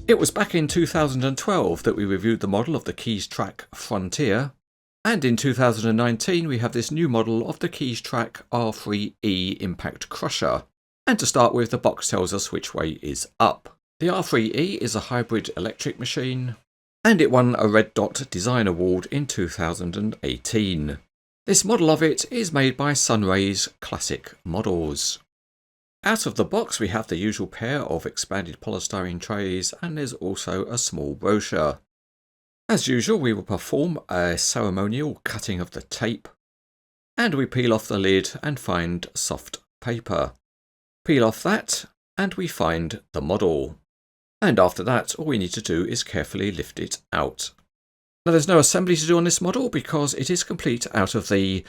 It was back in 2012 that we reviewed the model of the Keestrack R3e, and in 2019 we have this new model of the Keestrack R3e Impact Crusher. And to start with, the box tells us which way is up. The R3e is a hybrid electric machine, and it won a Red Dot Design Award in 2018. This model of it is made by Sunraise Classic Models. Out of the box we have the usual pair of expanded polystyrene trays, and there's also a small brochure. As usual, we will perform a ceremonial cutting of the tape, and we peel off the lid and find soft paper. Peel off that and we find the model. And after that, all we need to do is carefully lift it out. Now there's no assembly to do on this model because it is complete out of the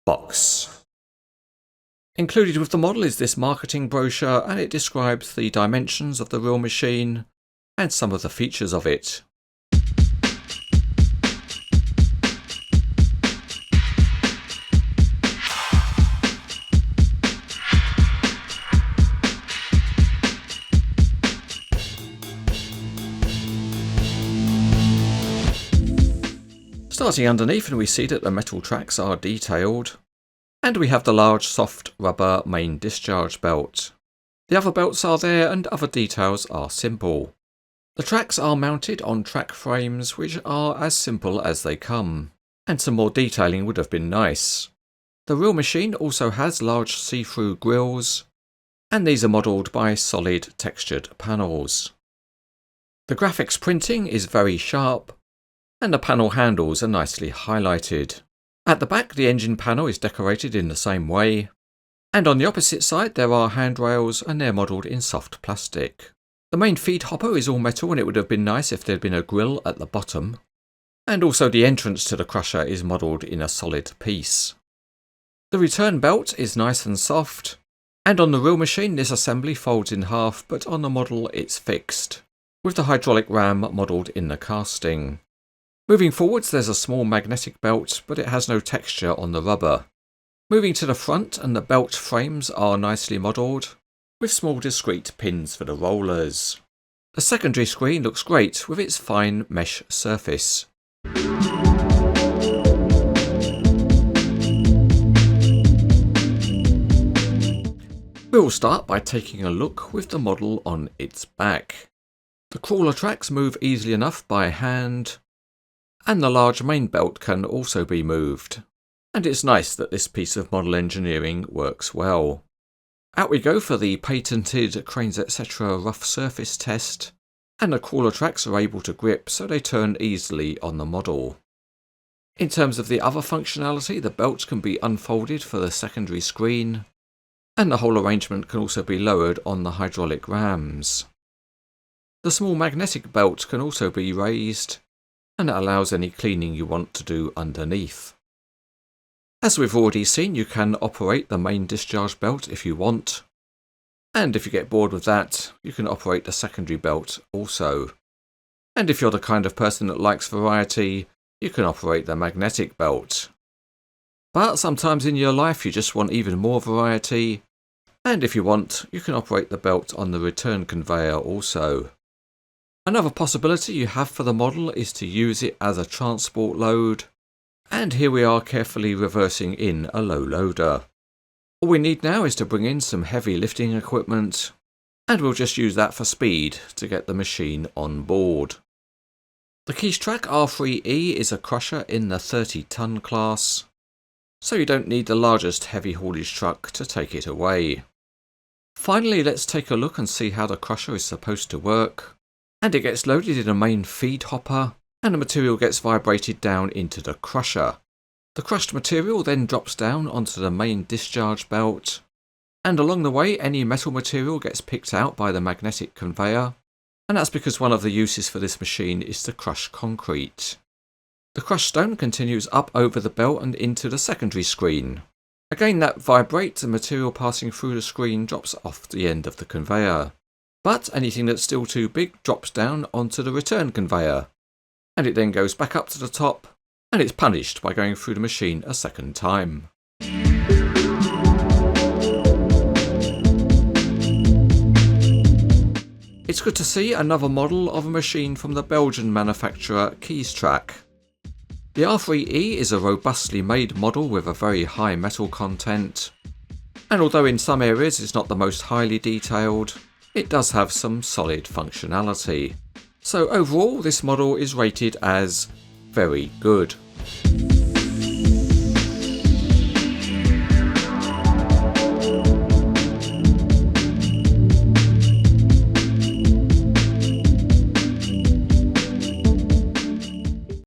box. Included with the model is this marketing brochure, and it describes the dimensions of the real machine and some of the features of it. Starting underneath, and we see that the metal tracks are detailed, and we have the large soft rubber main discharge belt. The other belts are there and other details are simple. The tracks are mounted on track frames which are as simple as they come, and some more detailing would have been nice. The real machine also has large see-through grills, and these are modelled by solid textured panels. The graphics printing is very sharp, and the panel handles are nicely highlighted. At the back, the engine panel is decorated in the same way, and on the opposite side there are handrails, and they're modelled in soft plastic. The main feed hopper is all metal, and it would have been nice if there had been a grill at the bottom, and also the entrance to the crusher is modelled in a solid piece. The return belt is nice and soft, and on the real machine this assembly folds in half, but on the model it's fixed, with the hydraulic ram modelled in the casting. Moving forwards there's a small magnetic belt, but it has no texture on the rubber. Moving to the front, and the belt frames are nicely modelled, with small discrete pins for the rollers. The secondary screen looks great with its fine mesh surface. We'll start by taking a look with the model on its back. The crawler tracks move easily enough by hand, and the large main belt can also be moved. And it's nice that this piece of model engineering works well. Out we go for the patented Cranes etc. rough surface test, and the crawler tracks are able to grip so they turn easily on the model. In terms of the other functionality, the belt can be unfolded for the secondary screen, and the whole arrangement can also be lowered on the hydraulic rams. The small magnetic belt can also be raised, and it allows any cleaning you want to do underneath. As we've already seen, you can operate the main discharge belt if you want, and if you get bored with that, you can operate the secondary belt also. And if you're the kind of person that likes variety, you can operate the magnetic belt. But sometimes in your life you just want even more variety, and if you want, you can operate the belt on the return conveyor also. Another possibility you have for the model is to use it as a transport load, and here we are carefully reversing in a low loader. All we need now is to bring in some heavy lifting equipment, and we'll just use that for speed to get the machine on board. The Keestrack R3e is a crusher in the 30-ton class, so you don't need the largest heavy haulage truck to take it away. Finally, let's take a look and see how the crusher is supposed to work. And it gets loaded in a main feed hopper, and the material gets vibrated down into the crusher. The crushed material then drops down onto the main discharge belt, and along the way any metal material gets picked out by the magnetic conveyor, and that's because one of the uses for this machine is to crush concrete. The crushed stone continues up over the belt and into the secondary screen. Again that vibrates, and material passing through the screen drops off the end of the conveyor. But anything that's still too big drops down onto the return conveyor, and it then goes back up to the top, and it's punished by going through the machine a second time. It's good to see another model of a machine from the Belgian manufacturer Keestrack. The R3e is a robustly made model with a very high metal content, and although in some areas it's not the most highly detailed, it does have some solid functionality. So overall this model is rated as very good.